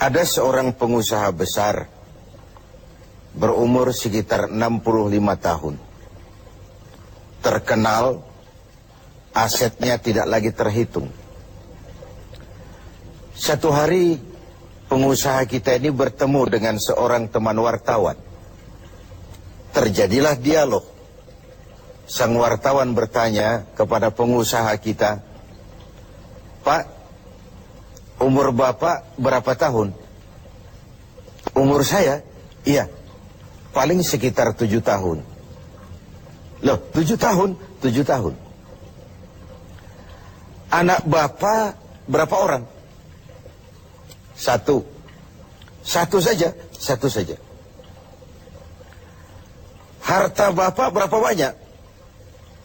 Ada seorang pengusaha besar berumur sekitar 65 tahun. Terkenal, asetnya tidak lagi terhitung. Satu hari pengusaha kita ini bertemu dengan seorang teman wartawan. Terjadilah dialog. Sang wartawan bertanya kepada pengusaha kita, "Pak, umur Bapak berapa tahun?" "Umur saya? Iya, paling sekitar 7 tahun. "Loh, 7 tahun? 7 tahun. Anak Bapak berapa orang?" "Satu." "Satu saja?" "Satu saja." "Harta Bapak berapa banyak?"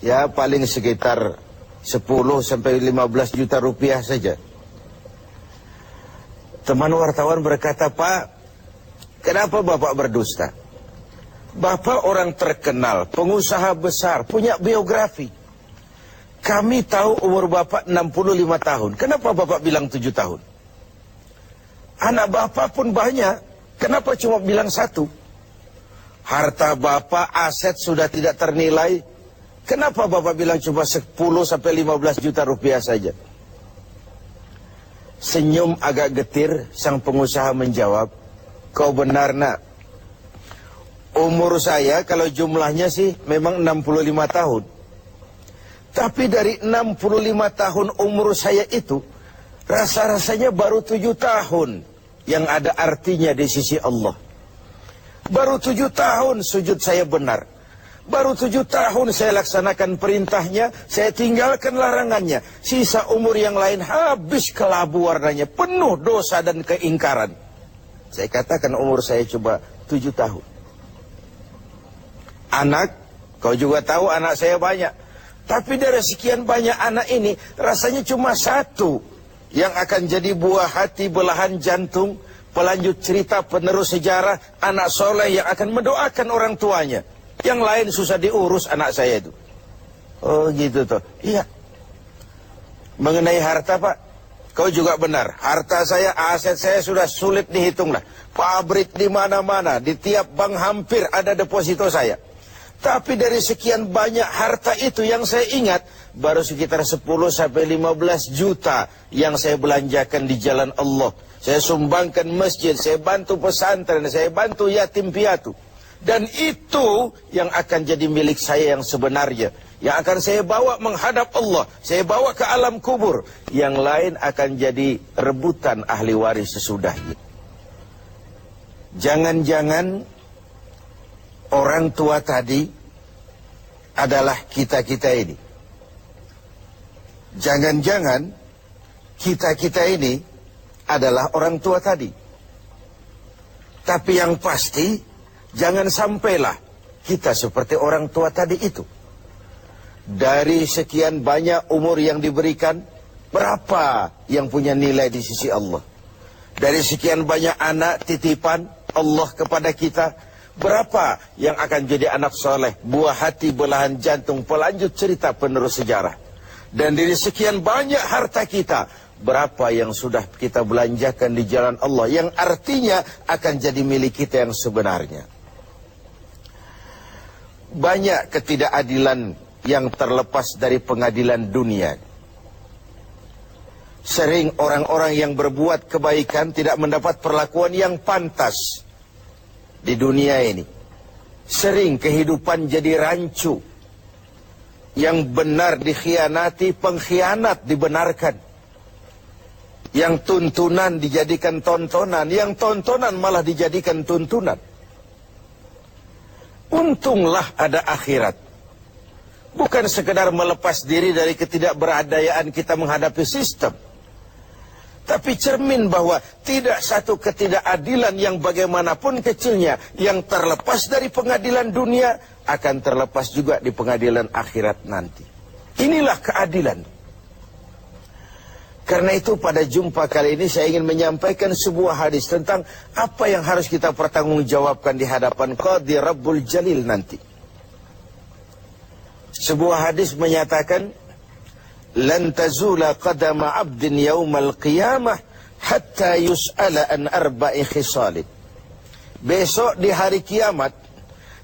"Ya, paling sekitar 10 sampai 15 juta rupiah saja." Teman wartawan berkata, "Pak, kenapa Bapak berdusta? Bapak orang terkenal, pengusaha besar, punya biografi. Kami tahu umur Bapak 65 tahun. Kenapa Bapak bilang 7 tahun? Anak Bapak pun banyak. Kenapa cuma bilang 1? Harta Bapak, aset sudah tidak ternilai. Kenapa Bapak bilang cuma 10 sampai 15 juta rupiah saja?" Senyum agak getir, sang pengusaha menjawab, "Kau benar, Nak. Umur saya kalau jumlahnya sih memang 65 tahun. Tapi dari 65 tahun umur saya itu, rasa-rasanya baru 7 tahun yang ada artinya di sisi Allah. Baru 7 tahun sujud saya benar. Baru 7 tahun saya laksanakan perintahnya, saya tinggalkan larangannya. Sisa umur yang lain habis kelabu warnanya, penuh dosa dan keingkaran. Saya katakan umur saya coba 7 tahun. Anak, kau juga tahu anak saya banyak. Tapi dari sekian banyak anak ini, rasanya cuma 1 yang akan jadi buah hati, belahan jantung, pelanjut cerita, penerus sejarah, anak soleh yang akan mendoakan orang tuanya. Yang lain susah diurus anak saya itu." "Oh gitu toh." "Iya." "Mengenai harta, Pak, kau juga benar. Harta saya, aset saya sudah sulit dihitung lah. Pabrik di mana-mana, di tiap bank hampir ada deposito saya. Tapi dari sekian banyak harta itu yang saya ingat, baru sekitar 10 sampai 15 juta yang saya belanjakan di jalan Allah. Saya sumbangkan masjid, saya bantu pesantren, saya bantu yatim piatu. Dan itu yang akan jadi milik saya yang sebenarnya. Yang akan saya bawa menghadap Allah. Saya bawa ke alam kubur. Yang lain akan jadi rebutan ahli waris sesudahnya." Jangan-jangan orang tua tadi adalah kita-kita ini. Jangan-jangan kita-kita ini adalah orang tua tadi. Tapi yang pasti, jangan sampailah kita seperti orang tua tadi itu. Dari sekian banyak umur yang diberikan, berapa yang punya nilai di sisi Allah? Dari sekian banyak anak titipan Allah kepada kita, berapa yang akan jadi anak soleh, buah hati, belahan jantung, pelanjut cerita, penerus sejarah? Dan dari sekian banyak harta kita, berapa yang sudah kita belanjakan di jalan Allah, yang artinya akan jadi milik kita yang sebenarnya? Banyak ketidakadilan yang terlepas dari pengadilan dunia. Sering orang-orang yang berbuat kebaikan tidak mendapat perlakuan yang pantas di dunia ini. Sering kehidupan jadi rancu. Yang benar dikhianati, pengkhianat dibenarkan. Yang tuntunan dijadikan tontonan, yang tontonan malah dijadikan tuntunan. Untunglah ada akhirat. Bukan sekedar melepas diri dari ketidakberadayaan kita menghadapi sistem. Tapi cermin bahwa tidak satu ketidakadilan yang bagaimanapun kecilnya yang terlepas dari pengadilan dunia akan terlepas juga di pengadilan akhirat nanti. Inilah keadilan. Karena itu pada jumpa kali ini saya ingin menyampaikan sebuah hadis tentang apa yang harus kita pertanggungjawabkan di hadapan Qadhi Rabbul Jalil nanti. Sebuah hadis menyatakan, "Lan tazula qadama 'abdin yaumal qiyamah hatta yus'ala an arba'i khisalin. Besok di hari kiamat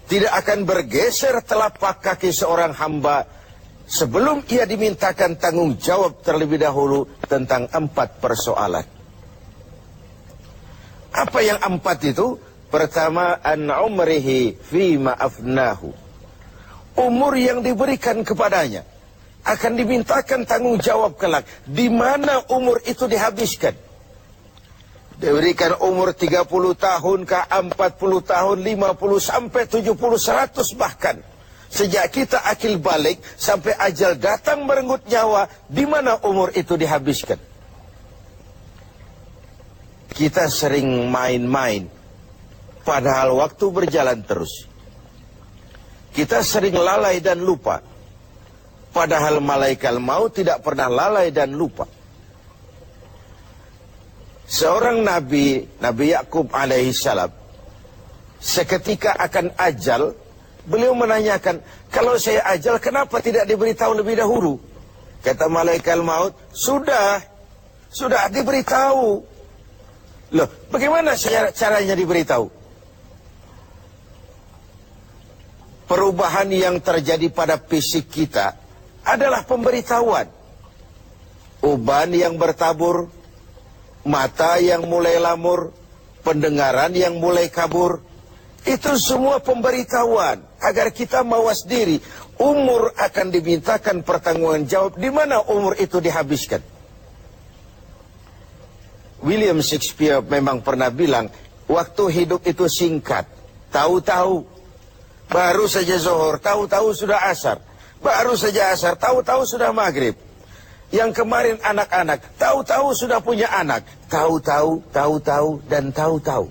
tidak akan bergeser telapak kaki seorang hamba sebelum ia dimintakan tanggung jawab terlebih dahulu tentang 4 persoalan. Apa yang 4 itu? Pertama, an umrihi fima afnahu. Umur yang diberikan kepadanya akan dimintakan tanggung jawab kelak. Di mana umur itu dihabiskan? Diberikan umur 30 tahun ke 40 tahun, 50 sampai 70, 100 bahkan. Sejak kita akil balik sampai ajal datang merenggut nyawa, di mana umur itu dihabiskan? Kita sering main-main, padahal waktu berjalan terus. Kita sering lalai dan lupa, padahal malaikat maut tidak pernah lalai dan lupa. Seorang Nabi Yakub alaihissalam, seketika akan ajal, beliau menanyakan, kalau saya ajal kenapa tidak diberitahu lebih dahulu? Kata malaikat maut, sudah diberitahu. Loh, bagaimana caranya diberitahu? Perubahan yang terjadi pada fisik kita adalah pemberitahuan. Uban yang bertabur, mata yang mulai lamur, pendengaran yang mulai kabur, itu semua pemberitahuan agar kita mawas diri. Umur akan dimintakan pertanggungan jawab. Di mana umur itu dihabiskan? William Shakespeare memang pernah bilang, waktu hidup itu singkat. Tahu-tahu baru saja zuhur, tahu-tahu sudah asar. Baru saja asar, tahu-tahu sudah maghrib. Yang kemarin anak-anak, tahu-tahu sudah punya anak. Tahu-tahu, dan tahu-tahu.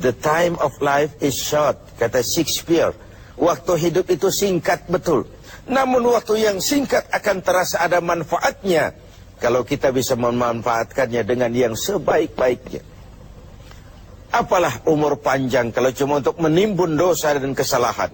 The time of life is short, kata Shakespeare. Waktu hidup itu singkat betul. Namun waktu yang singkat akan terasa ada manfaatnya kalau kita bisa memanfaatkannya dengan yang sebaik-baiknya. Apalah umur panjang kalau cuma untuk menimbun dosa dan kesalahan.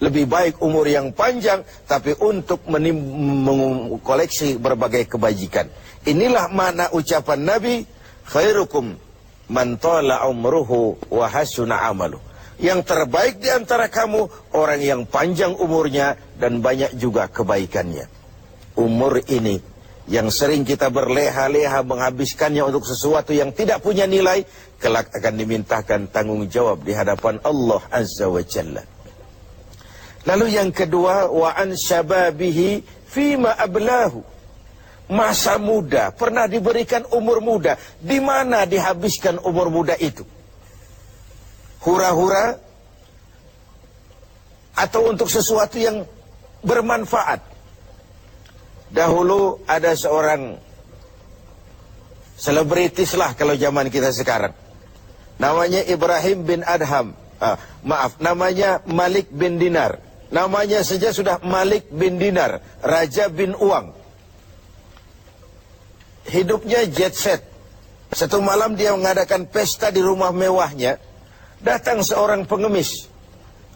Lebih baik umur yang panjang, tapi untuk mengkoleksi berbagai kebajikan. Inilah makna ucapan Nabi, khairukum man tala umruhu wa hasuna amalu. Yang terbaik di antara kamu, orang yang panjang umurnya dan banyak juga kebaikannya. Umur ini yang sering kita berleha-leha menghabiskannya untuk sesuatu yang tidak punya nilai, kelak akan dimintakan tanggung jawab di hadapan Allah Azza wa Jalla. Lalu yang kedua, wa an syababihi fima ablahu. Masa muda, pernah diberikan umur muda. Di mana dihabiskan umur muda itu? Hura-hura atau untuk sesuatu yang bermanfaat? Dahulu ada seorang selebritis lah kalau zaman kita sekarang. Namanya Ibrahim bin Adham. Namanya Malik bin Dinar. Namanya saja sudah Malik bin Dinar, Raja bin Uang. Hidupnya jet set. Satu malam dia mengadakan pesta di rumah mewahnya. Datang seorang pengemis,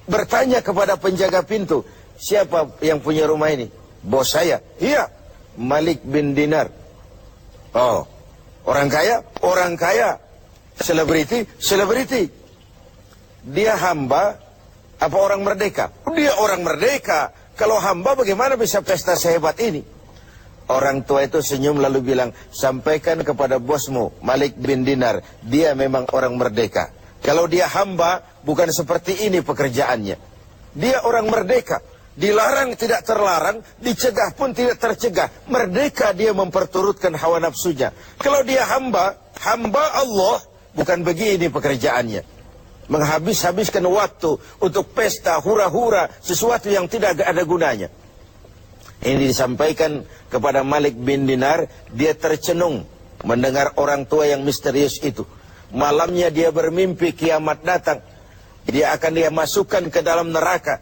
bertanya kepada penjaga pintu, siapa yang punya rumah ini? Bos saya. Iya, Malik bin Dinar. Oh, orang kaya? Orang kaya. Selebriti? Selebriti. Dia hamba apa orang merdeka? Dia orang merdeka. Kalau hamba bagaimana bisa pesta sehebat ini? Orang tua itu senyum lalu bilang, sampaikan kepada bosmu Malik bin Dinar, dia memang orang merdeka. Kalau dia hamba, bukan seperti ini pekerjaannya. Dia orang merdeka. Dilarang tidak terlarang, dicegah pun tidak tercegah. Merdeka dia memperturutkan hawa nafsunya. Kalau dia hamba Allah, bukan begini pekerjaannya. Menghabiskan waktu untuk pesta, hura-hura, sesuatu yang tidak ada gunanya. Ini disampaikan kepada Malik bin Dinar, dia tercenung mendengar orang tua yang misterius itu. Malamnya dia bermimpi kiamat datang. Dia akan masukkan ke dalam neraka.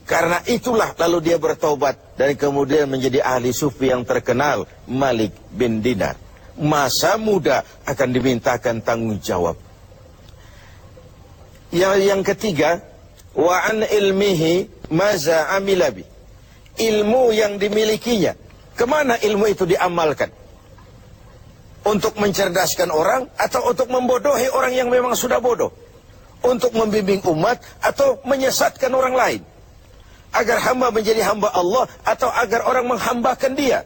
Karena itulah lalu dia bertobat dan kemudian menjadi ahli sufi yang terkenal, Malik bin Dinar. Masa muda akan dimintakan tanggung jawab. Yang ketiga, wa an ilmihi maza amilabi. Ilmu yang dimilikinya, kemana ilmu itu diamalkan? Untuk mencerdaskan orang atau untuk membodohi orang yang memang sudah bodoh? Untuk membimbing umat atau menyesatkan orang lain? Agar hamba menjadi hamba Allah atau agar orang menghambakan dia?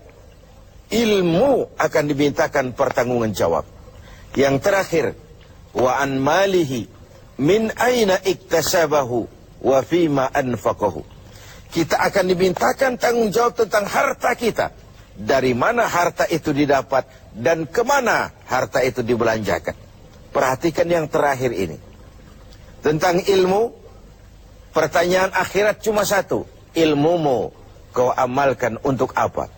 Ilmu akan dimintakan pertanggungan jawab. Yang terakhir, wa an malihi min aina iktasabahu wa fima anfaqahu. Kita akan dimintakan tanggung jawab tentang harta kita. Dari mana harta itu didapat dan kemana harta itu dibelanjakan. Perhatikan yang terakhir ini. Tentang ilmu, pertanyaan akhirat cuma satu. Ilmumu kau amalkan untuk apa?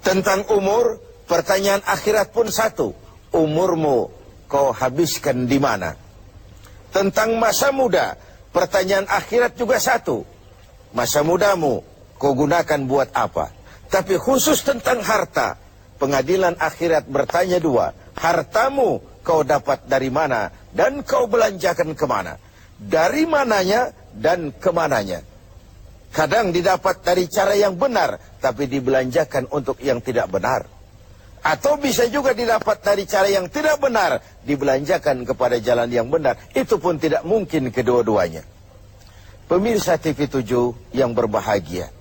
Tentang umur, pertanyaan akhirat pun satu. Umurmu kau habiskan di mana? Tentang masa muda, pertanyaan akhirat juga satu. Masa mudamu kau gunakan buat apa? Tapi khusus tentang harta, pengadilan akhirat bertanya dua. Hartamu kau dapat dari mana dan kau belanjakan kemana? Dari mananya dan kemananya? Kadang didapat dari cara yang benar, tapi dibelanjakan untuk yang tidak benar. Atau bisa juga didapat dari cara yang tidak benar, dibelanjakan kepada jalan yang benar. Itu pun tidak mungkin kedua-duanya. Pemirsa TV7 yang berbahagia,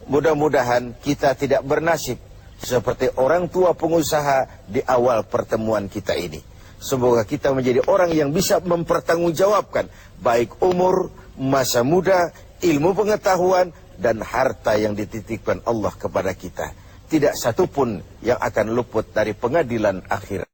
mudah-mudahan kita tidak bernasib seperti orang tua pengusaha di awal pertemuan kita ini. Semoga kita menjadi orang yang bisa mempertanggungjawabkan baik umur, masa muda, ilmu pengetahuan, dan harta yang dititipkan Allah kepada kita. Tidak satupun yang akan luput dari pengadilan akhirat.